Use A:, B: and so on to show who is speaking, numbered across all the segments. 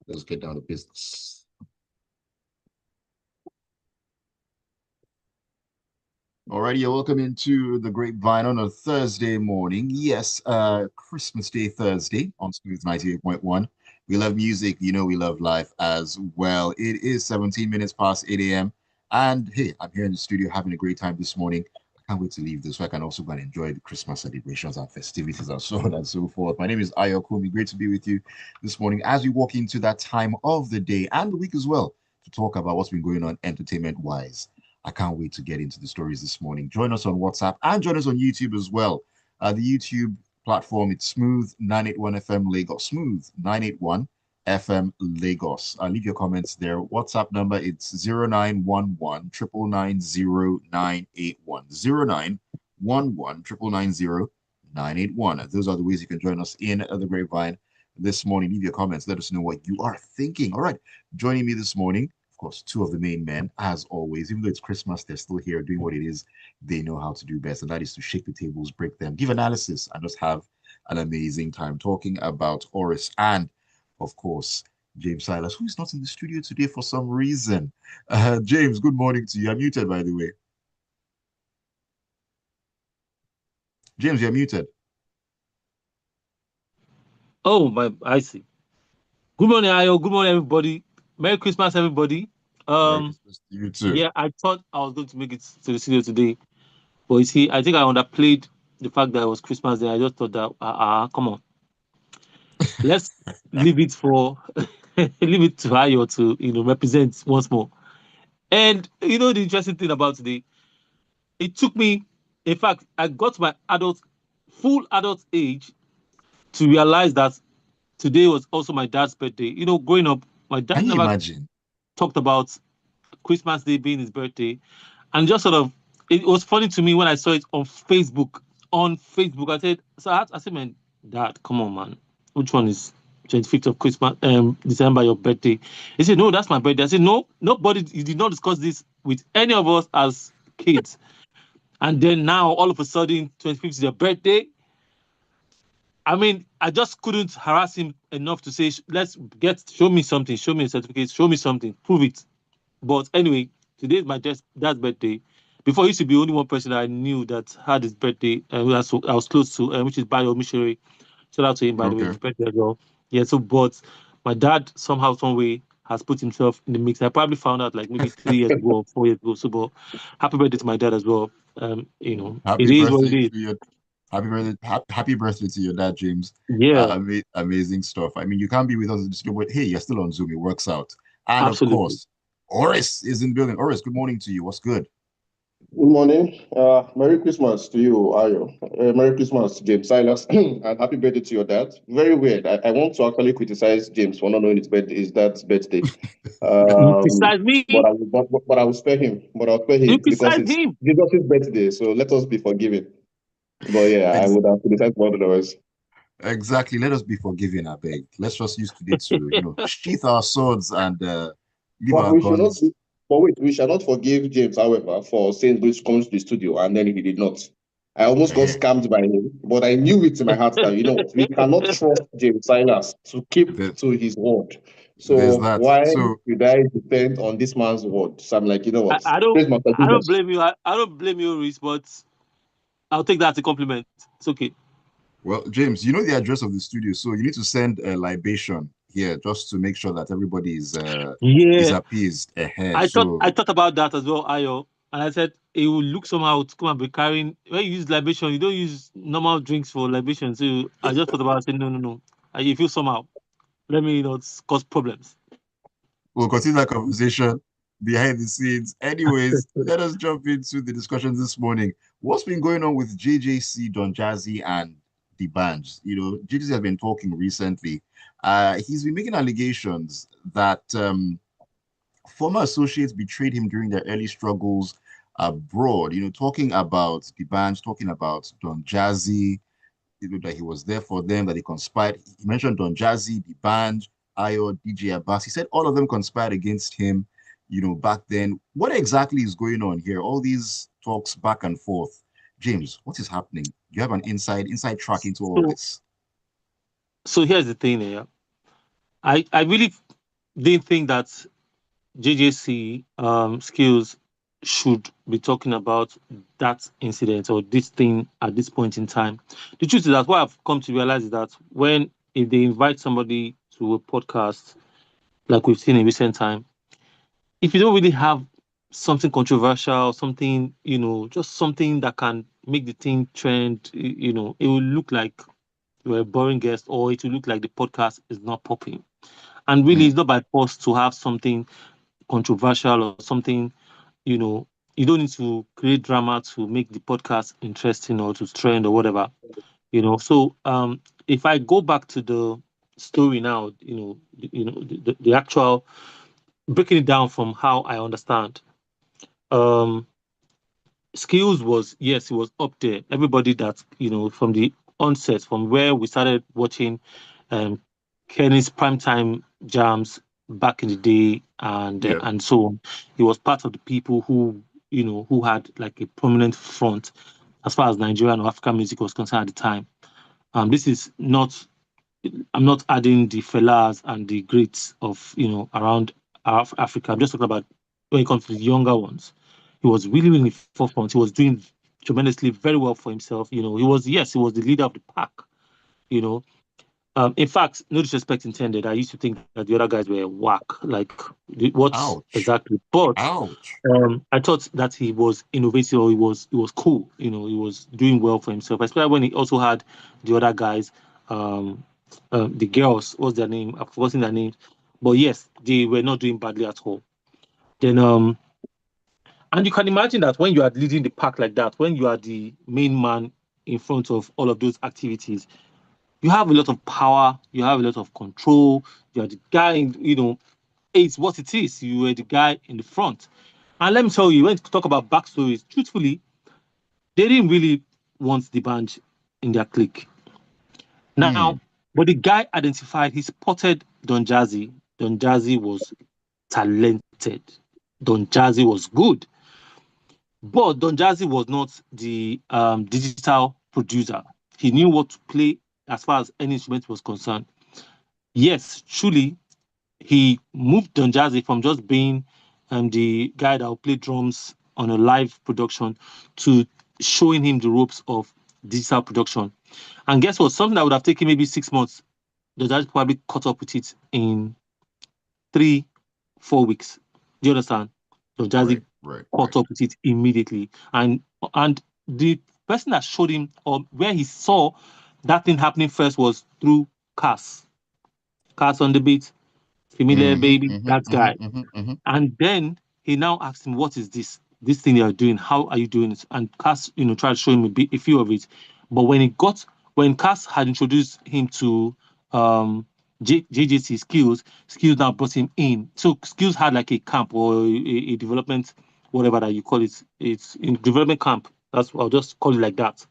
A: Let's get down to business. Alrighty, you're welcome into the Grapevine on a Thursday morning. Yes, Christmas Day Thursday on Smooth 98.1. We love music, we love life as well. It is 17 minutes past 8 a.m. And hey, I'm here in the studio having a great time this morning. I can't wait to leave this so I can also go and enjoy the Christmas celebrations and festivities and so on and so forth. My name is Ayokunmi. Great to be with you this morning as we walk into that time of the day and the week as well to talk about what's been going on entertainment-wise. I can't wait to get into the stories this morning. Join us on WhatsApp and join us on YouTube as well. The YouTube platform, it's Smooth 981 FM Lagos. Smooth 981 FM Lagos. Leave your comments there. WhatsApp number, it's 0911 999 0911 Those are the ways you can join us in the Grapevine this morning. Leave your comments. Let us know what you are thinking. All right. Joining me this morning, of course, two of the main men, as always. Even though it's Christmas, they're still here doing what it is they know how to do best, and that is to shake the tables, break them, give analysis, and just have an amazing time talking about Oris and, of course, James Silas, who is not in the studio today for some reason. James, good morning to you. I'm muted, by the way. James, you're muted.
B: Oh, I see. Good morning, Ayo. Good morning, everybody. Merry Christmas, everybody.
A: Merry Christmas to you too.
B: Yeah, I thought I was going to make it to the studio today, but you see, I think I underplayed the fact that it was Christmas Day. I just thought that, come on, let's leave it for leave it to Ayo to represent once more. And the interesting thing about today, it took me, in fact, I got my full adult age to realize that today was also my dad's birthday. Growing up, my dad
A: Can you
B: never
A: imagine?
B: talked about Christmas Day being his birthday, and just sort of, it was funny to me when I saw it on Facebook. On Facebook, I said, man, Dad, come on, man, which one is 25th of Christmas, December, your birthday? He said, no, that's my birthday. I said, no, nobody, you did not discuss this with any of us as kids. And then now, all of a sudden, 25th is your birthday. I mean, I just couldn't harass him enough to say, show me something, show me a certificate, show me something, prove it. But anyway, today is my dad's birthday. Before, he used to be only one person that I knew that had his birthday, and I was close to, which is Bayo Missionary. Shout out to him, by the way, his birthday as well. Yeah, so, but my dad, somehow, some way, has put himself in the mix. I probably found out like maybe 3 years ago or 4 years ago. So, but happy birthday to my dad as well. It
A: Happy
B: is what it
A: birthday
B: is.
A: to your happy birthday to your dad, James.
B: Yeah,
A: Amazing stuff. I mean, you can't be with us in the studio, but hey, you're still on Zoom. It works out. And of
B: absolutely.
A: course, Oris is in the building. Oris, good morning to you. What's good?
C: Good morning. Merry Christmas to you, Ayo. Merry Christmas, James Silas, and happy birthday to your dad. Very weird. I want to actually criticize James for not knowing his dad's birthday.
B: You criticize me.
C: But I will spare him. But I'll spare
B: You
C: him because
B: criticize
C: it's
B: him.
C: Jesus' birthday. So let us be forgiving. But yeah, I
A: Ex
C: would have criticized more than others.
A: exactly. Let us be forgiving, I beg. Let's just use today to, sheath our swords and leave
C: But
A: our
C: we should not.
A: guns.
C: But wait, we shall not forgive James, however, for saying going to come to the studio and then he did not. I almost got
A: Eh,
C: scammed by him, but I knew it in my heart that what, we cannot trust James Silas to keep
A: there,
C: to his word.
A: there's
C: So
A: that.
C: why
A: So
C: should I depend on this man's word? So I'm like,
B: I,
C: what?
B: I don't
C: Praise Master
B: I don't
C: Jesus.
B: blame you. I don't blame you, Reese, but I'll take that as a compliment. It's okay.
A: well, James, you know the address of the studio, so you need to send a libation here just to make sure that everybody is
B: Yeah,
A: appeased ahead.
B: I
A: So
B: thought about that as well, Ayo. And I said it will look somehow to come and be carrying when you use libation, you don't use normal drinks for libation. So I just thought about saying no. You feel somehow. Let me not cause problems.
A: we'll continue that conversation behind the scenes. Anyways, let us jump into the discussion this morning. What's been going on with JJC, Don Jazzy, and the bands? JJC has been talking recently. He's been making allegations that former associates betrayed him during their early struggles abroad. Talking about the bands, talking about Don Jazzy, that he was there for them, that he conspired. He mentioned Don Jazzy, the band, Ayo, DJ Abbas. He said all of them conspired against him, back then. What exactly is going on here? All these talks back and forth. James, what is happening? Do you have an inside track into all
B: So
A: this?
B: so here's the thing here. I really didn't think that JJC skills should be talking about that incident or this thing at this point in time. The truth is that what I've come to realize is that if they invite somebody to a podcast like we've seen in recent time, if you don't really have something controversial, something, just something that can make the thing trend, it will look like you're a boring guest, or it will look like the podcast is not popping. And really, it's not by force to have something controversial or something, you know, you don't need to create drama to make the podcast interesting or to trend or whatever, So if I go back to the story now, the actual breaking it down from how I understand, um, skills was, yes, it was up there. Everybody that, from the onset, from where we started watching um Kenny's primetime jams back in the day,
A: Yeah.
B: and so on. He was part of the people who had like a prominent front as far as Nigerian or African music was concerned at the time. This is not I'm not adding the fellas and the greats of around Africa. I'm just talking about when it comes to the younger ones. He was really, really forefront. He was doing tremendously very well for himself. He was the leader of the pack. You know, in fact, no disrespect intended. I used to think that the other guys were whack. Like, what
A: Ouch.
B: exactly? But
A: Ouch.
B: I thought that he was innovative. Or he was cool. He was doing well for himself. Especially when he also had the other guys, um, the girls. What's their name? I've forgotten their names. But yes, they were not doing badly at all. Then and you can imagine that when you are leading the pack like that, when you are the main man in front of all of those activities, you have a lot of power, you have a lot of control. You are the guy, it's what it is. You were the guy in the front. And let me tell you, when you talk about backstories, truthfully, they didn't really want the band in their clique. Now, but the guy identified, he spotted Don Jazzy. Don Jazzy was talented. Don Jazzy was good. But Don Jazzy was not the digital producer. He knew what to play as far as any instrument was concerned. Yes, truly, he moved Don Jazzy from just being the guy that will play drums on a live production to showing him the ropes of digital production. And guess what? Something that would have taken maybe 6 months, Don Jazzy probably caught up with it in 3, 4 weeks. Do you understand? Don Jazzy caught up with it immediately. And the person that showed him, or where he saw that thing happening first, was through Cass. Cass on the beat, familiar baby, that guy. And then he now asked him, "What is this? This thing you are doing? How are you doing it?" And Cass, tried to show him a few of it. But when Cass had introduced him to JJC Skills now brought him in. So Skills had like a camp or a development, whatever that you call it. It's in development camp. I'll just call it like that.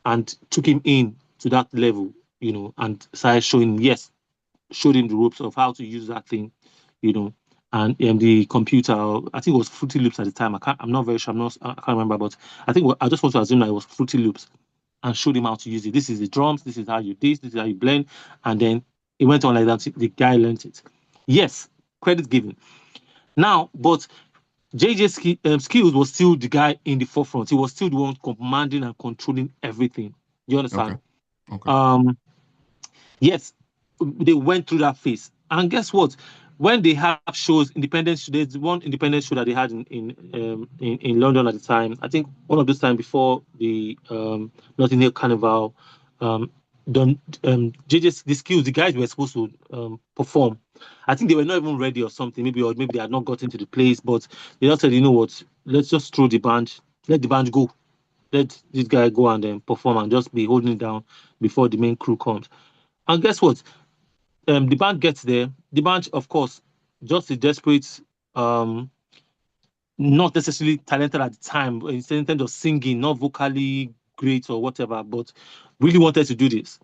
B: And took him in to that level, and started showing him, showed him the ropes of how to use that thing, you know, and the computer. I think it was Fruity Loops at the time. I'm not very sure. I can't remember, but I think I just want to assume that it was Fruity Loops, and showed him how to use it. This is the drums. This is how you this. This is how you blend, and then it went on like that. The guy learned it. Yes, credit given. Now, but Skills was still the guy in the forefront. He was still the one commanding and controlling everything. You understand?
A: Okay.
B: Yes, they went through that phase. And guess what? When they have shows, there's one independent show that they had in London at the time. I think one of those time before the Notting Hill Carnival, JJ's the Skills, the guys were supposed to perform. I think they were not even ready or something, maybe they had not gotten to the place, but they just said, you know what, let's just throw the band, let the band go. Let this guy go and then perform and just be holding it down before the main crew comes. And guess what? The band gets there. The band, of course, just a desperate, um, not necessarily talented at the time, in terms of singing, not vocally great or whatever, but really wanted to do this.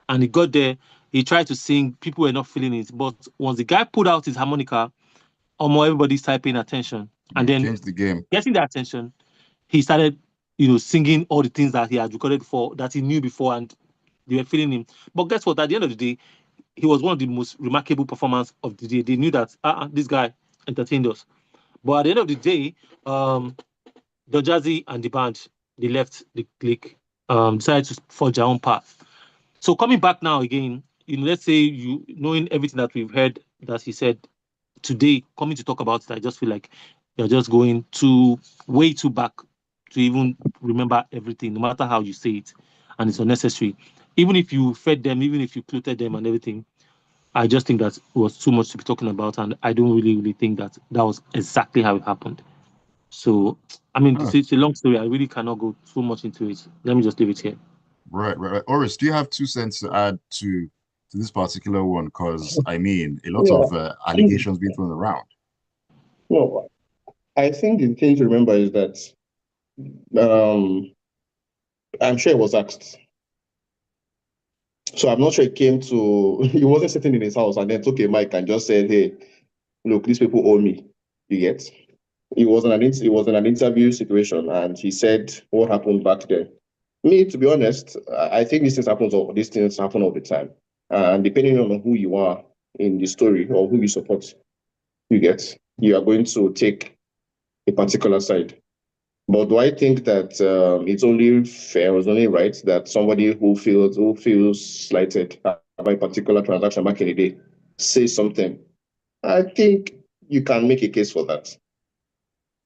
B: And he got there, he tried to sing, people were not feeling it. But once the guy pulled out his harmonica, almost everybody started paying attention. And then
A: changed the game.
B: getting the attention, he started, singing all the things that he had recorded before, that he knew before, and they were feeling him. But guess what? At the end of the day, he was one of the most remarkable performers of the day. They knew that this guy entertained us. But at the end of the day, the Jazzy and the band, they left the clique, decided to forge their own path. So coming back now again, let's say you knowing everything that we've heard that he said today, coming to talk about it, I just feel like you're just going way too back to even remember everything, no matter how you say it, and it's unnecessary. Even if you fed them, even if you clothed them and everything, I just think that was too much to be talking about, and I don't really think that was exactly how it happened. So, I mean, it's a long story. I really cannot go too much into it. Let me just leave it here.
A: Right. Oris, do you have 2 cents to add to this particular one? Because I mean, a lot of allegations being thrown around.
C: No, I think the thing to remember is that I'm sure it was asked. So I'm not sure it came to, he wasn't sitting in his house and then took a mic and just said, hey, look, these people owe me. You get? It was in an interview situation, and he said what happened back then. Me, to be honest, I think these things happen all the time. And depending on who you are in the story or who you support, you are going to take a particular side. But do I think that it's only fair or it's only right that somebody who feels slighted by a particular transaction back in the day says something? I think you can make a case for that.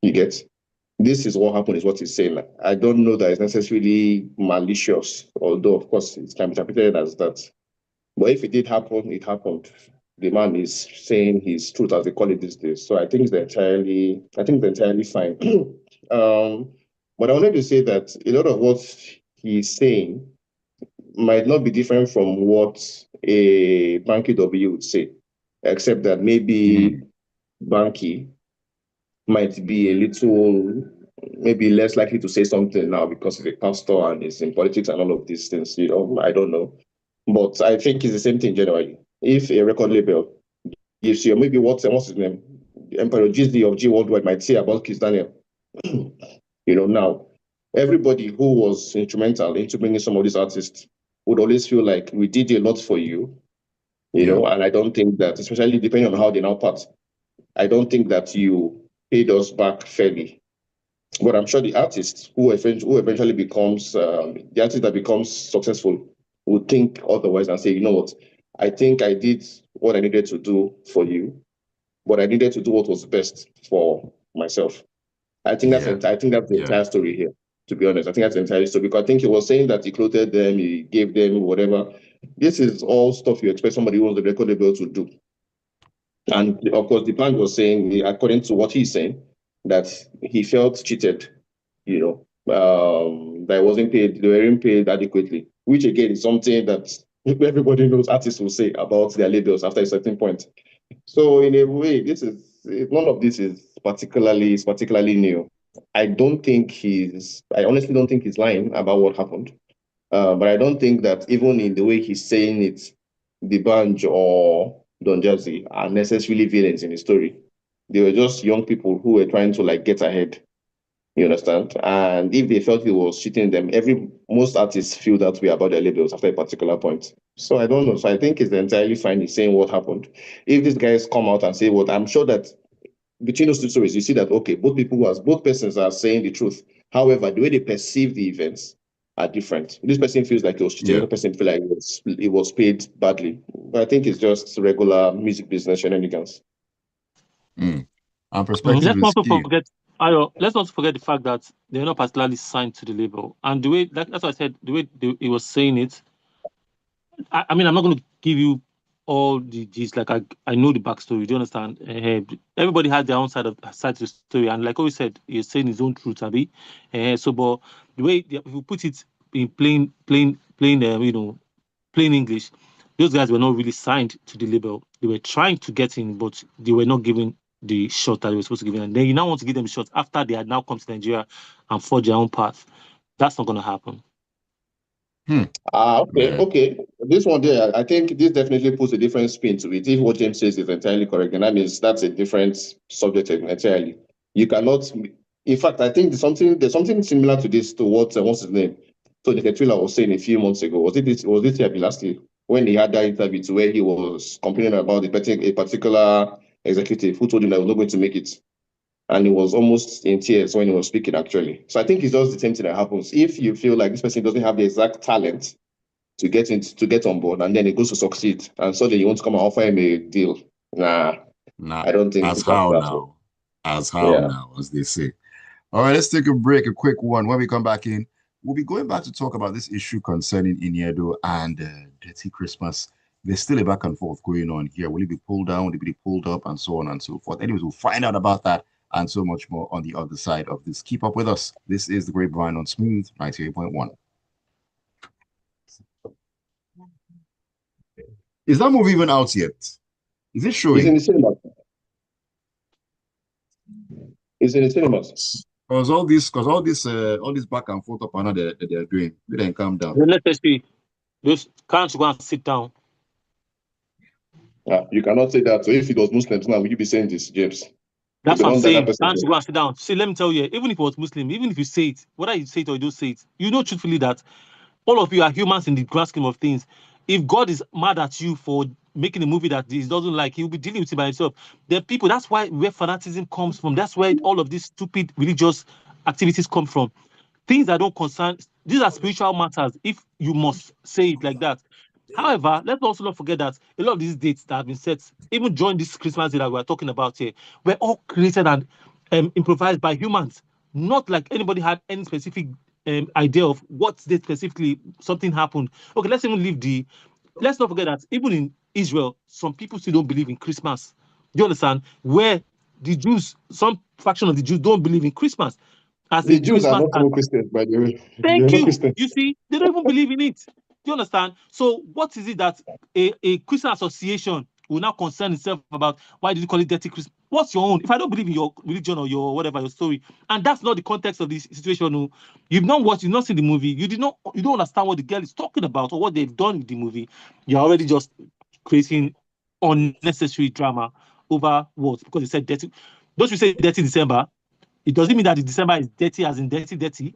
C: You get? This is what happened, is what he's saying. I don't know that it's necessarily malicious, although of course it can be interpreted as that. But if it did happen, it happened. The man is saying his truth, as they call it these days. So I think it's entirely fine. But I wanted to say that a lot of what he's saying might not be different from what a Banky W would say, except that maybe Banky might be a little, maybe less likely to say something now because he's a pastor and he's in politics and all of these things. I don't know. But I think it's the same thing generally. If a record label gives you, maybe what's his name? Emperor GZ of G Worldwide might say about Kiss Daniel. Now, everybody who was instrumental into bringing some of these artists would always feel like we did a lot for you, and I don't think that, especially depending on how they now part, I don't think that you paid us back fairly. But I'm sure the artist who eventually becomes, the artist that becomes successful would think otherwise and say, you know what, I think I did what I needed to do for you, but I needed to do what was best for myself. I think that's the entire story here, to be honest. I think that's the entire story, because I think he was saying that he clothed them, he gave them whatever. This is all stuff you expect somebody who owns the record label to do. And of course, the band was saying, according to what he's saying, that he felt cheated, that they weren't paid adequately, which again is something that everybody knows artists will say about their labels after a certain point. So in a way, none of this is particularly new. I honestly don't think he's lying about what happened. But I don't think that even in the way he's saying it, the Banj or Don Jazzy are necessarily villains in the story. They were just young people who were trying to get ahead. You understand? And if they felt he was cheating them, most artists feel that way about their labels after a particular point. So I don't know. So I think it's entirely fine in saying what happened. If these guys come out and say what, I'm sure that between those two stories, you see that both persons are saying the truth. However, the way they perceive the events are different. This person feels like it was cheating. The other person feels like it was paid badly. But I think it's just regular music business shenanigans.
A: Our perspective
B: let's not forget the fact that they're not particularly signed to the label. And the way that's what I said, the way he was saying it, I mean, I'm not going to give you all the gist. Like I know the backstory. Do you understand? Everybody has their own side to the story, and like always said, he's saying his own truth, Abby. So, but the way if you put it in plain English, those guys were not really signed to the label. They were trying to get in, but they were not given the shot that they were supposed to give in. And then you now want to give them the shot after they had now come to Nigeria and forged their own path. That's not going to happen.
C: Okay. This one there, I think this definitely puts a different spin to it. If what James says is entirely correct, then that means that's a different subject entirely. You cannot. In fact, I think there's something similar to this to what's his name? So the Ketwila was saying a few months ago. Was it this year? Last year? when he had that interview to where he was complaining about a particular executive who told him that he was not going to make it. And he was almost in tears when he was speaking, actually. So I think it's just the same thing that happens. If you feel like this person doesn't have the exact talent to get on board, and then he goes to succeed, and suddenly you want to come and offer him a deal. Nah, I don't think
A: As
C: that's
A: how
C: what.
A: now? As how
C: Yeah.
A: now, as they say. All right, let's take a break, a quick one. When we come back in, we'll be going back to talk about this issue concerning Ini Edo and Dirty Christmas. There's still a back and forth going on here. Will it be pulled down? Will it be pulled up? And so on and so forth. Anyways, we'll find out about that and so much more on the other side of this. Keep up with us. This is the Grapevine on Smooth 98.1. Is that movie even out yet? Is it
C: It's
A: showing?
C: in the cinema. It's in the cinemas.
A: Because all this back and forth up and down they're doing, they didn't calm down.
B: Let's see. Just can't go and sit down.
C: You cannot say that. So if it was Muslims now, would you be saying this, James?
B: That's what I'm saying. Can't
C: Person.
B: go and sit down. See, let me tell you, even if it was Muslim, even if you say it, whether you say it or you don't say it, you know truthfully that all of you are humans in the grand scheme of things. If God is mad at you for making a movie that he doesn't like, he will be dealing with it by himself. The people, that's where fanaticism comes from. That's where all of these stupid religious activities come from. Things that don't concern, these are spiritual matters, if you must say it like that. However, let's also not forget that a lot of these dates that have been set, even during this Christmas day that we're talking about here, were all created and improvised by humans. Not like anybody had any specific idea of what date specifically something happened. Okay, let's even leave the. Let's not forget that even in Israel, some people still don't believe in Christmas. Do you understand? Where the Jews, some fraction of the Jews don't believe in Christmas. As
C: The
B: in
C: Jews are
B: Christmas
C: not
B: as
C: even Christians, by the way. They're
B: thank
C: not
B: you.
C: Christians.
B: You see, they don't even believe in it. Do you understand? So, what is it that a Christian association will now concern itself about? Why did you call it dirty Christmas? What's your own? If I don't believe in your religion or your whatever your story, and that's not the context of this situation, no, you've not watched, you've not seen the movie, you don't understand what the girl is talking about or what they've done with the movie. You're already just creating unnecessary drama over what because they said dirty. Don't you say dirty December? It doesn't mean that the December is dirty as in dirty, dirty.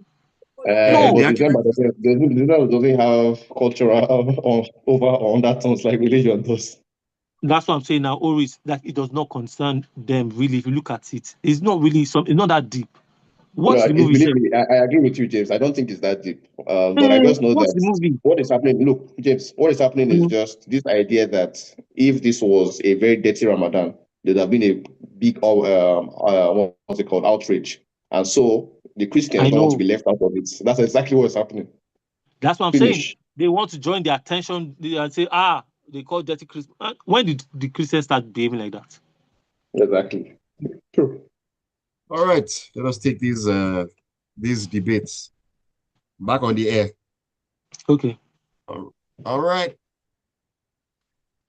B: No,
C: But December doesn't have cultural over or undertones like religion does.
B: that's what I'm saying now, Oris, that it does not concern them really. If you look at it, it's not really it's not that deep. What's the movie
C: Believe
B: saying?
C: me, I agree with you, James. I don't think it's that deep. But I just know
B: What's
C: that
B: the movie?
C: what is happening. Look, James, what is happening is just this idea that if this was a very dirty Ramadan, there'd have been a big, what's it called, outrage. And so the Christians
B: I
C: don't want to
B: know.
C: be left out of it. That's exactly what's happening.
B: That's what I'm saying.
C: Finish.
B: They want to join their attention and say, they call dirty Christmas. When did the Christians start behaving like that?
C: Exactly. True.
A: All right, let us take these debates back on the air.
B: Okay.
A: All right.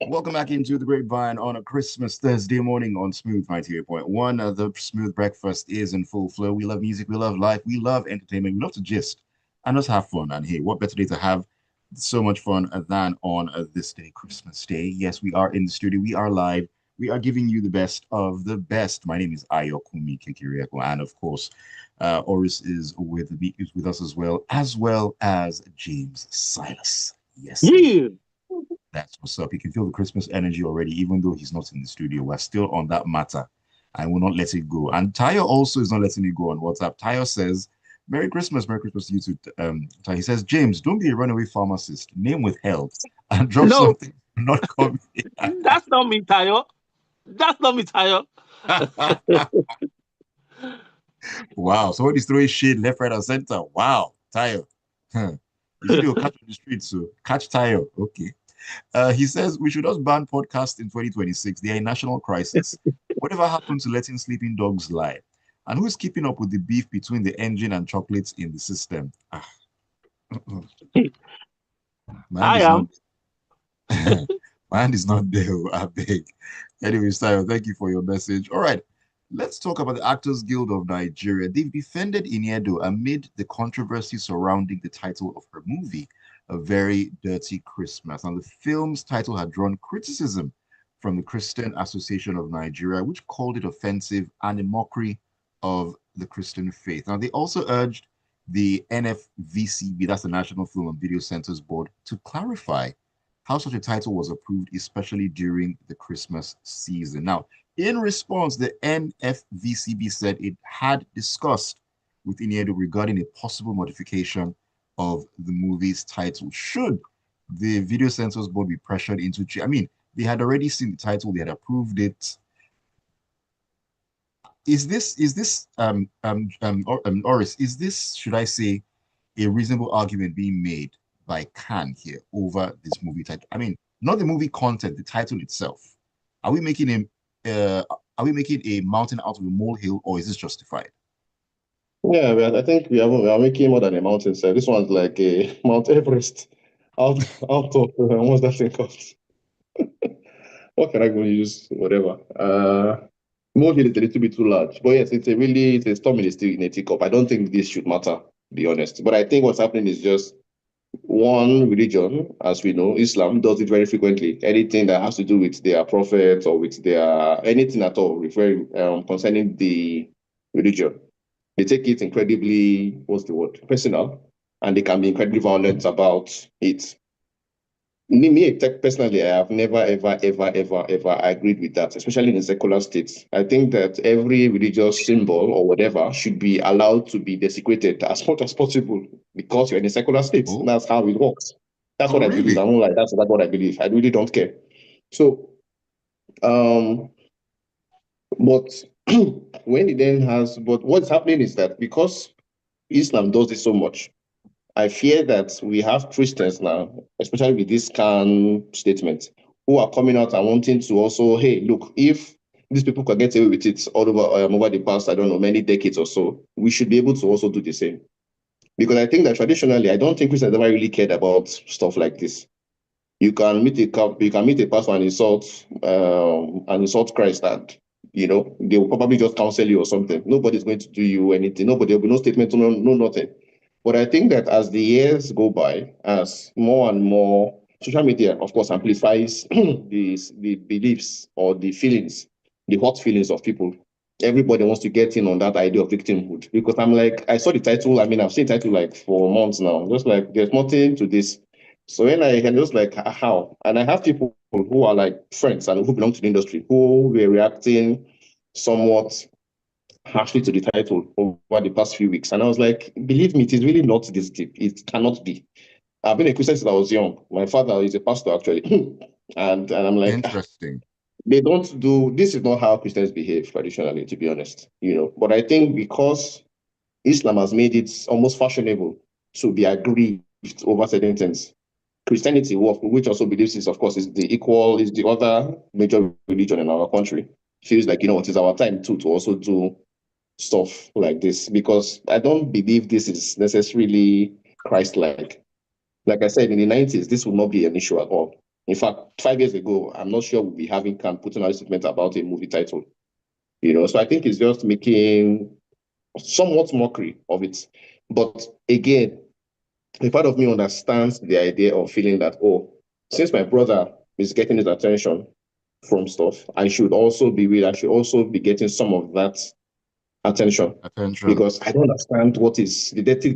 A: Welcome back into the Grapevine on a Christmas Thursday morning on Smooth 98.1. The Smooth Breakfast is in full flow. We love music, we love life, we love entertainment, we love to gist and just have fun. And hey, what better day to have so much fun than on this day, Christmas Day? Yes, we are in the studio, we are live, we are giving you the best of the best. My name is Ayokunmi Kikirieko, and of course, Oris is with us as well as James Silas. Yes.
B: Yeah.
A: That's what's up. You can feel the Christmas energy already, even though he's not in the studio. We're still on that matter and we'll not let it go. And Tayo also is not letting it go on WhatsApp. Tayo says, Merry Christmas to you too. He says, James, don't be a runaway pharmacist. Name withheld and drop
B: No,
A: something not coming.
B: that's not me, Tayo. That's not me, Tayo.
A: Wow. Somebody's throwing shade left, right, and center. Wow. Tayo. You see, they'll catch on the street, so catch Tayo. Okay. He says we should just ban podcasts in 2026. They are a national crisis. Whatever happened to letting sleeping dogs lie? And who's keeping up with the beef between the engine and chocolates in the system? Man
B: I
A: is not
B: am.
A: man is not there, I beg. Anyway, Tayo, thank you for your message. All right. Let's talk about the Actors Guild of Nigeria. They've defended Ini Edo amid the controversy surrounding the title of her movie, A Very Dirty Christmas. And the film's title had drawn criticism from the Christian Association of Nigeria, which called it offensive and a mockery of the Christian faith. Now, they also urged the NFVCB, that's the National Film and Video Centers Board, to clarify how such a title was approved, especially during the Christmas season. Now, in response, the NFVCB said it had discussed with Ini Edo regarding a possible modification of the movie's title. Should the Video Censors Board be pressured into, I mean, they had already seen the title, they had approved it. Is this Oris, is this, should I say, a reasonable argument being made by Khan here over this movie title? I mean, not the movie content, the title itself. Are we making a mountain out of a molehill, or is this justified?
C: Yeah, I think we are making more than a mountain, sir. This one's like a Mount Everest out of what's that thing called? What can I go use? Whatever. Molehill is a little bit too large, but yes, it's a storm in a teacup. I don't think this should matter, to be honest. But I think what's happening is just one religion, as we know, Islam does it very frequently. Anything that has to do with their prophet or with their anything at all referring concerning the religion, they take it incredibly, what's the word, personal, and they can be incredibly violent about it. Me, personally, I have never, ever agreed with that, especially in a secular state. I think that every religious symbol or whatever should be allowed to be desecrated as much as possible because you're in a secular state.
A: Oh.
C: That's how it works. That's what I
A: really?
C: believe. I'm like, that's what I believe. I really don't care. So, but when it then has, but what's happening is that because Islam does this so much, I fear that we have Christians now, especially with this Khan statement, who are coming out and wanting to also, hey, look, if these people can get away with it all over the past, I don't know, many decades or so, we should be able to also do the same. Because I think that traditionally, I don't think Christians ever really cared about stuff like this. You can meet a pastor and insult Christ, and they will probably just counsel you or something. Nobody's going to do you anything. There will be no statement, no nothing. But I think that as the years go by, as more and more social media, of course, amplifies the beliefs or the feelings, the hot feelings of people, everybody wants to get in on that idea of victimhood. Because I'm like, I saw the title. I mean, I've seen the title like for months now. Just like, there's nothing to this. So when I just like, how? And I have people who are like friends and who belong to the industry who were reacting somewhat harshly to the title over the past few weeks. And I was like, believe me, it is really not this deep. It cannot be. I've been a Christian since I was young. My father is a pastor, actually. and I'm like,
A: interesting.
C: They don't do, this is not how Christians behave traditionally, to be honest. But I think because Islam has made it almost fashionable to be aggrieved over certain things. Christianity, which also believes is, of course, is the other major religion in our country, feels like, it is our time too to also do stuff like this, because I don't believe this is necessarily Christ-like. Like I said, in the 90s, this would not be an issue at all. In fact, 5 years ago, I'm not sure we'll be having Khan putting out a statement about a movie title. So I think it's just making somewhat mockery of it. But again, a part of me understands the idea of feeling that, since my brother is getting his attention from stuff, I should also be getting some of that attention. Because I don't understand what is the dirty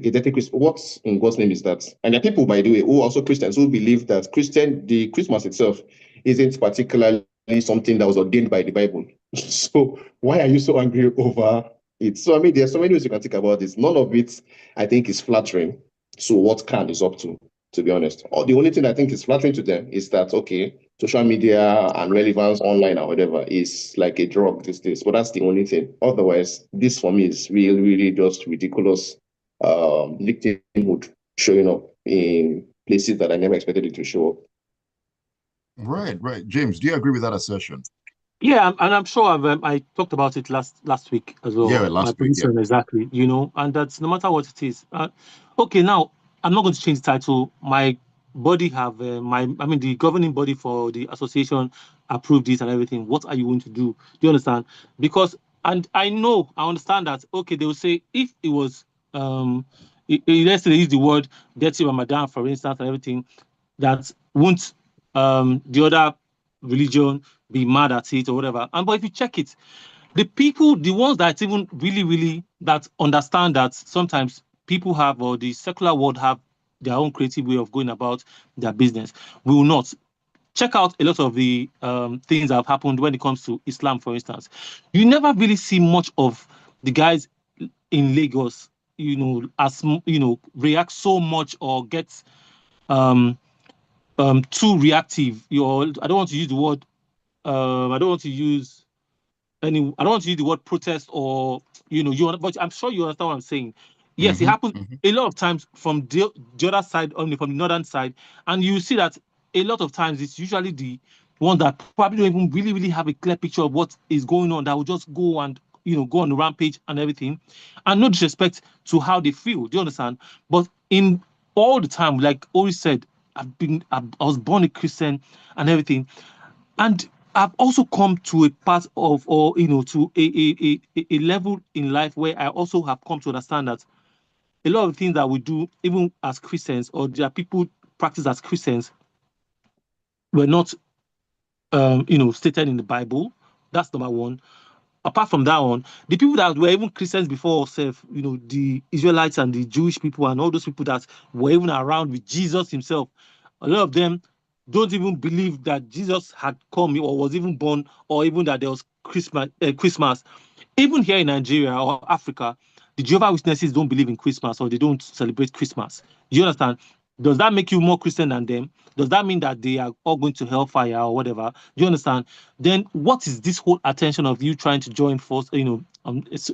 C: what in God's name is that. And there are people, by the way, who are also Christians, who believe that the Christmas itself isn't particularly something that was ordained by the Bible. So why are you so angry over it? So I mean, there's so many ways you can think about this. None of it, I think, is flattering to what Khan is up to be honest. Or the only thing I think is flattering to them is that, okay, social media and relevance online or whatever is like a drug these days. But that's the only thing. Otherwise, this for me is really, really just ridiculous victimhood showing up in places that I never expected it to show up.
A: Right. James, do you agree with that assertion?
B: Yeah, and I'm sure I talked about it last week as well.
A: Yeah, last week, yeah.
B: Exactly. And that's no matter what it is. Okay, now I'm not going to change the title. My body have the governing body for the association approved this and everything. What are you going to do? Do you understand? Because I understand that. Okay, they will say if it was let's say they use the word dirty Ramadan, for instance, and everything, that won't the other religion be mad at it or whatever. But if you check it, the ones that even really, really that understand that sometimes people have, or the secular world have their own creative way of going about their business. We will not. Check out a lot of the things that have happened when it comes to Islam, for instance. You never really see much of the guys in Lagos, react so much or get too reactive. I don't want to use the word. I don't want to use I don't want to use the word protest or but I'm sure you understand what I'm saying. Yes, it happens a lot of times from the other side, only from the northern side, and you see that a lot of times it's usually the ones that probably don't even really, really have a clear picture of what is going on that will just go and go on the rampage and everything, and no disrespect to how they feel. Do you understand? But in all the time, like Oris said, I was born a Christian and everything, and I've also come to a part of, or to a level in life where I also have come to understand that a lot of things that we do, even as Christians, or there are people practice as Christians, were not, stated in the Bible. That's number one. Apart from that one, the people that were even Christians before ourselves, the Israelites and the Jewish people and all those people that were even around with Jesus himself, a lot of them don't even believe that Jesus had come or was even born, or even that there was Christmas. Even here in Nigeria or Africa, the Jehovah's Witnesses don't believe in Christmas, or they don't celebrate Christmas. You understand? Does that make you more Christian than them? Does that mean that they are all going to hellfire or whatever? Do you understand? Then what is this whole attention of you trying to join force? It's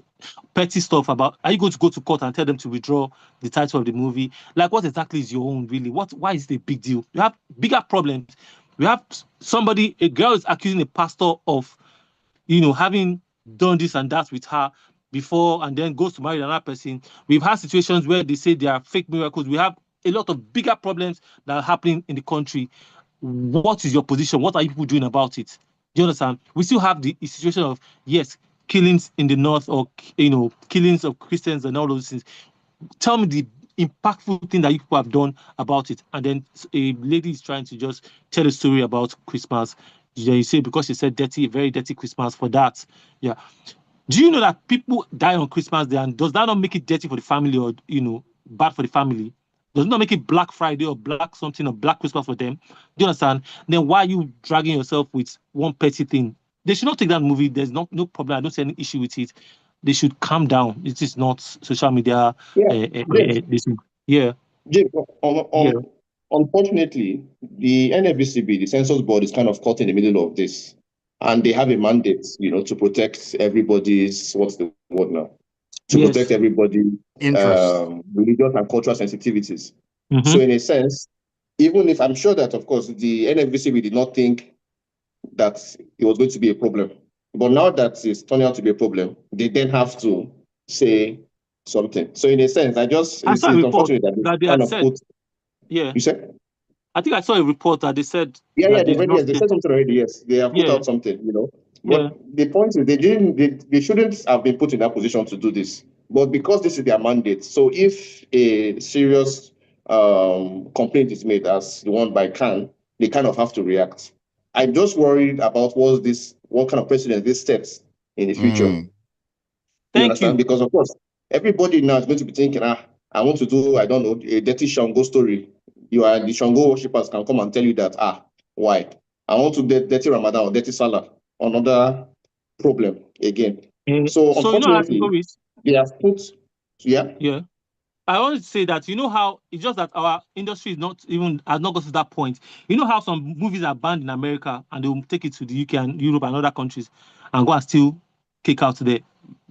B: petty stuff about, are you going to go to court and tell them to withdraw the title of the movie? Like, what exactly is your own really? Why is it a big deal? You have bigger problems. We have a girl is accusing a pastor of, having done this and that with her before, and then goes to marry another person. We've had situations where they say there are fake miracles. We have a lot of bigger problems that are happening in the country. What is your position? What are you people doing about it? Do you understand? We still have the situation of, yes, killings in the north, or killings of Christians and all those things. Tell me the impactful thing that you people have done about it. And then a lady is trying to just tell a story about Christmas. You say because she said dirty, very dirty Christmas for that. Yeah. Do you know that people die on Christmas Day, and does that not make it dirty for the family, or bad for the family? Does it not make it Black Friday or Black something or Black Christmas for them? Do you understand? Then why are you dragging yourself with one petty thing? They should not take that movie. There's no problem. I don't see any issue with it. They should calm down. It is not social media.
C: Yeah, James,
B: Yeah,
C: James,
B: yeah.
C: unfortunately, the NFBCB, the census board, is kind of caught in the middle of this, and they have a mandate, to protect everybody's, what's the word now? To protect
B: Yes.
C: everybody,
A: Interest.
C: religious and cultural sensitivities.
B: Mhm.
C: So in a sense, even if I'm sure that, of course, the NFBCB did not think that it was going to be a problem, but now that it's turning out to be a problem, they then have to say something. So in a sense,
B: I saw a
C: it's
B: report
C: unfortunate that they
B: that they
C: kind
B: had
C: of
B: said.
C: put.
B: Yeah,
C: You said?
B: I think I saw a report that they said
C: Yeah,
B: that they
C: they've
B: did
C: already,
B: not
C: yes, they
B: say.
C: said something already. Yes, they have put
B: Yeah,
C: out something,
B: yeah.
C: But the point is, they shouldn't have been put in that position to do this. But because this is their mandate, so if a serious complaint is made, as the one by Khan, they kind of have to react. I'm just worried about what kind of precedent this sets in the future. You
B: Thank
C: understand?
B: you.
C: Because of course, everybody now is going to be thinking, I want to do, I don't know, a dirty Shango story. The Shango worshippers can come and tell you that, why? I want to do dirty Ramadan or dirty Salah. Another problem again. So
B: So
C: unfortunately,
B: Oris,
C: they have put, yeah.
B: yeah. I want to say that how it's just that our industry has not got to that point. You know how some movies are banned in America and they will take it to the UK and Europe and other countries and go and still kick out there.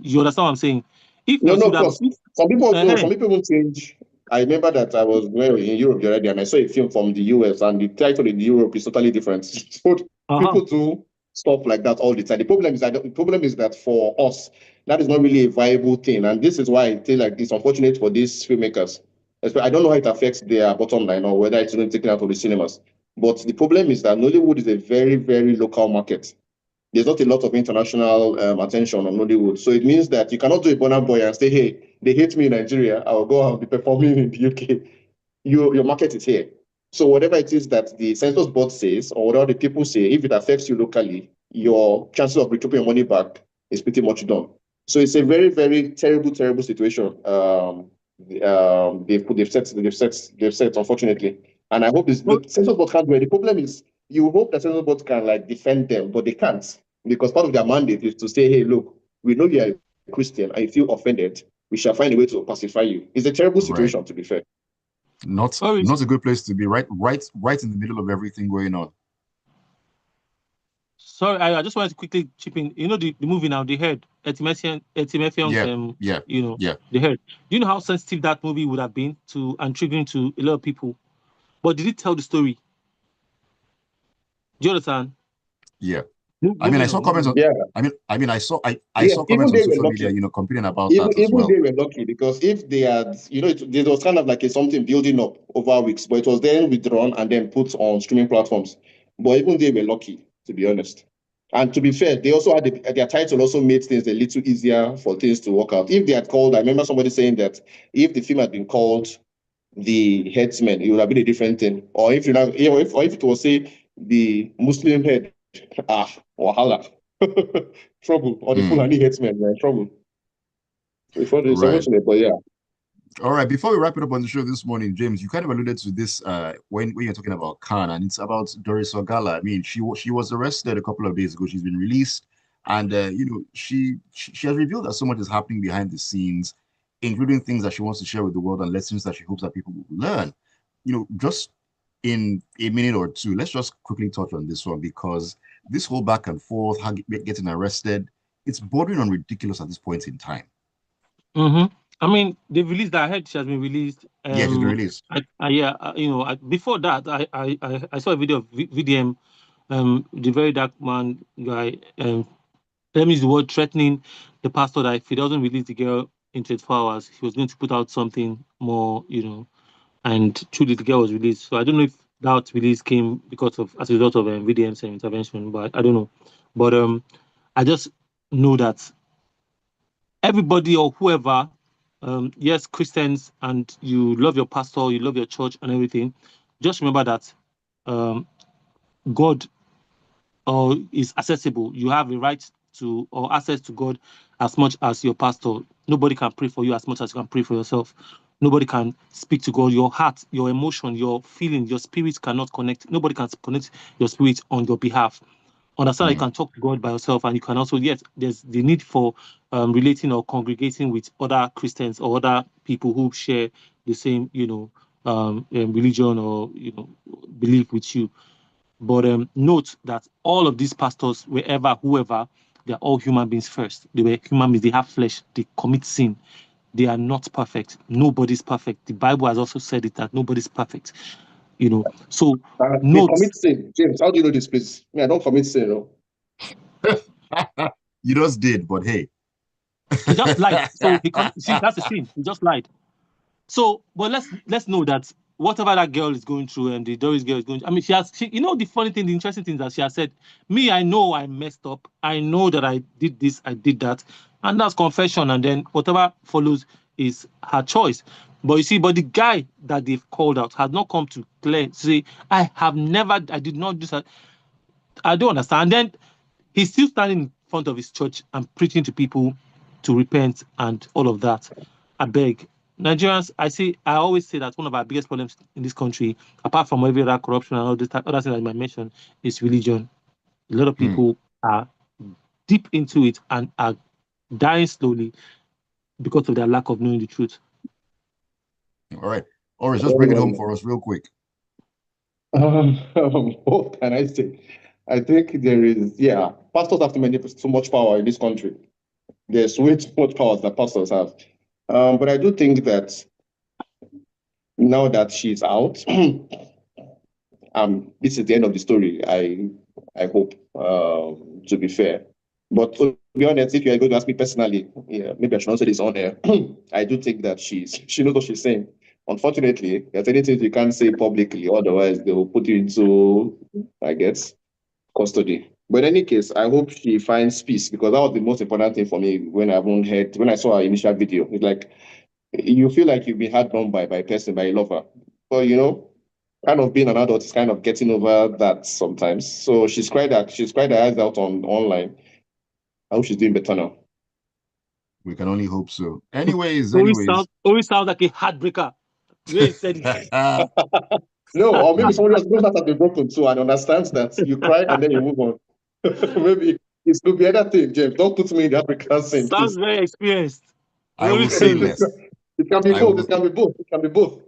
B: You understand what I'm saying? If
C: No,
B: there
C: no,
B: should
C: of
B: have,
C: course. Some people know,
B: uh
C: some people won't change. I remember that I was in Europe already and I saw a film from the US and the title in Europe is totally different. So
B: uh-huh.
C: people do stuff like that all the time. The problem is that for us, that is not really a viable thing. And this is why I feel like it's unfortunate for these filmmakers. I don't know how it affects their bottom line or whether it's going to be taken out of the cinemas. But the problem is that Nollywood is a very, very local market. There's not a lot of international attention on Nollywood. So it means that you cannot do a Burna Boy and say, hey, they hate me in Nigeria. I will go and be performing in the UK. Your market is here. So whatever it is that the census board says or whatever the people say, if it affects you locally, your chances of recouping your money back is pretty much done. So it's a very, very terrible, terrible situation they've set, unfortunately. And I hope the censor board can't do it. The problem is you hope the censor board can like defend them, but they can't, because part of their mandate is to say, hey, look, we know you are a Christian and you feel offended, we shall find a way to pacify you. It's a terrible situation, to be fair.
A: Not a good place to be, right in the middle of everything going on.
B: Sorry, I just wanted to quickly chip in. You know the movie now, The Herd, Etimesian, The Herd. Do you know how sensitive that movie would have been to and triggering to a lot of people? But did it tell the story? Do you understand?
A: Yeah. I mean, I saw comments on. I saw comments on social media, complaining about that as well.
C: Even they were lucky, because if they had, there was kind of like something building up over weeks, but it was then withdrawn and then put on streaming platforms. But even they were lucky, to be honest. And to be fair, they also had their title also made things a little easier for things to work out. If they had called, I remember somebody saying that if the film had been called The Headsman, it would have been a different thing. Or if if it was, say, The Muslim Head, wahala. Trouble. Or The Fulani Headsman, man, trouble. Before it's unfortunate, but yeah.
A: All right, before we wrap it up on the show this morning, James, you kind of alluded to this when you're talking about Khan, and it's about Doris Ogala. I mean, she was arrested a couple of days ago. She's been released, and she has revealed that so much is happening behind the scenes, including things that she wants to share with the world and lessons that she hopes that people will learn. Just in a minute or two, let's just quickly touch on this one, because this whole back and forth, getting arrested, it's bordering on ridiculous at this point in time.
B: I mean, they've released that. I heard she has been released.
A: Yeah, she's been released.
B: Before that, I saw a video of VDM, the very dark man guy. Let me use the word, threatening the pastor that if he doesn't release the girl in 24 hours, he was going to put out something more, and truly the girl was released. So I don't know if that release came as a result of VDM's intervention, but I don't know. But I just know that everybody or whoever, yes, Christians, and you love your pastor, you love your church and everything, just remember that God is accessible. You have a right to or access to God as much as your pastor. Nobody can pray for you as much as you can pray for yourself. Nobody can speak to God. Your heart, your emotion, your feeling, your spirit cannot connect. Nobody can connect your spirit on your behalf. Understand you can talk to God by yourself, and you can also, yes, there's the need for relating or congregating with other Christians or other people who share the same, religion or belief with you. But note that all of these pastors, whoever, they're all human beings first. They were human beings. They have flesh. They commit sin. They are not perfect. Nobody's perfect. The Bible has also said it, that nobody's perfect. So
C: they commit sin. James, how do you know this, please? I don't commit sin, no.
A: You just did, but hey.
B: He just lied. So see, that's the sin. He just lied. So, but let's know that whatever that girl is going through and the Doris girl is going through, I mean, the funny thing, the interesting thing that she has said, me, I know I messed up. I know that I did this, I did that. And that's confession. And then whatever follows is her choice. But you see, the guy that they've called out has not come to say, I did not do that. I don't understand. And then he's still standing in front of his church and preaching to people to repent and all of that. I beg. Nigerians, I always say that one of our biggest problems in this country, apart from every other corruption and all this other things that I might mention, is religion. A lot of people are deep into it and are dying slowly because of their lack of knowing the truth.
A: All right. Oris, just bring it home for us real quick.
C: What can I say? I think there is, pastors have so much power in this country. There's way too much power that pastors have. But I do think that now that she's out, this is the end of the story. I hope, to be fair. But to be honest, if you are going to ask me personally, maybe I should not say this on air. I do think that she knows what she's saying. Unfortunately, there's anything you can't say publicly, otherwise they will put you into, I guess, custody. But in any case, I hope she finds peace, because that was the most important thing for me when I saw her initial video. It's like you feel like you've been hard done by a person, by a lover. But kind of being an adult is kind of getting over that sometimes. So she's cried her eyes out online. I hope she's doing better now.
A: We can only hope so. Anyways,
B: Always sounds like a heartbreaker. The way he said it.
C: No, or maybe somebody else knows that has been broken too and understands that you cry and then you move on. Maybe it could be other thing, James. Don't put me in the African scene,
B: Sounds
C: please.
B: very experienced.
A: I will
B: Always
A: say
B: saying it.
A: less.
C: It can be
A: I
C: both.
A: will
C: It can be both. It can be both.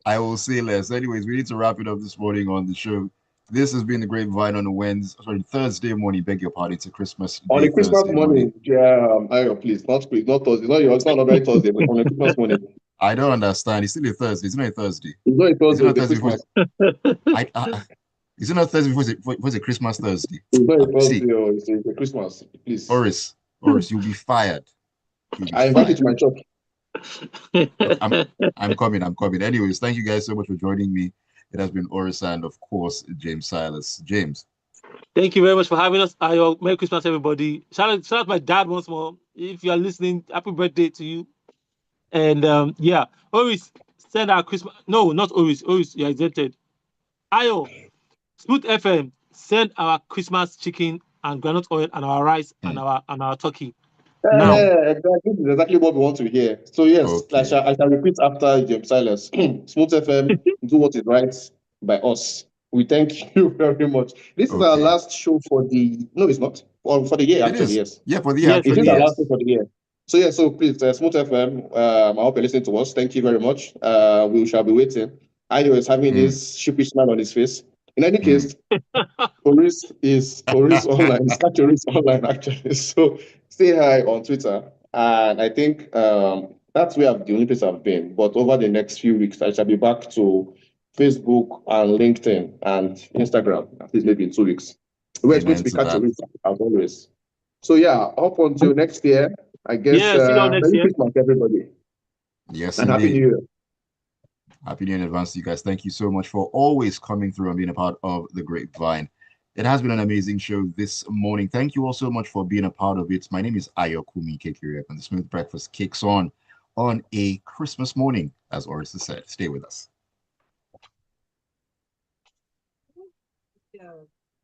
A: I will say less. Anyways, we need to wrap it up this morning on the show. This has been the Grapevine on a Wednesday, sorry, Thursday morning. Beg your pardon. It's a Christmas
C: On
A: Day,
C: a Christmas
A: Thursday morning.
C: morning, yeah, Ayo, please, not Thursday. It's not another Thursday, but on a Christmas morning.
A: I don't understand. It's still a Thursday. It's not a Thursday.
C: It's not a
A: It's
C: Thursday,
A: not a
C: it's a
A: Thursday before.
C: Christmas.
A: Is it not Thursday before it's a Christmas Thursday?
C: It's not a
A: See,
C: Thursday, it's a Christmas, please.
A: Oris, you'll be fired. You'll be
C: I invite you
A: fired.
C: to my church.
A: I'm coming. Anyways, thank you guys so much for joining me. It has been Oris and, of course, James Silas. James.
B: Thank you very much for having us. Merry Christmas, everybody. Shout out my dad once more. If you are listening, happy birthday to you. And yeah, always send our Christmas. No, not always. Always, you're exempted. Ayo, Smooth FM, send our Christmas chicken and granite oil and our rice and our turkey. Now,
C: Exactly. This is exactly what we want to hear. So yes,
A: Okay.
C: I shall repeat after James Silas. Smooth FM, do what is right by us. We thank you very much. This is our
A: Okay.
C: last show for the no, it's not. Or for the year,
A: It
C: actually,
A: is.
C: yes.
A: Yeah, for the year,
B: yes,
C: It
B: it
C: is
A: actually,
C: our
B: is.
C: last
A: yes.
C: show for the year. So yeah, so please, Smooth FM, I hope you're listening to us. Thank you very much. We shall be waiting. Ayo is having this sheepish smile on his face. In any case, Oris is Oris online. It's not Oris online actually. So say hi on Twitter, and I think that's where the only place I've been. But over the next few weeks, I shall be back to Facebook and LinkedIn and Instagram. At least maybe in 2 weeks. Where it's going to
A: Amen
C: be
A: to
C: catch
A: that.
C: as always. So yeah, up until next year, I guess.
B: Yeah, see you all next
C: Merry
B: year.
C: Christmas, everybody,
A: Yes,
C: and Happy
A: indeed.
C: New Year.
A: Happy New Year in advance to you guys. Thank you so much for always coming through and being a part of the Grapevine. It has been an amazing show this morning. Thank you all so much for being a part of it. My name is Ayokunmi Kekiri, and the Smooth Breakfast kicks on a Christmas morning, as Oris has said. Stay with us.
D: Yeah.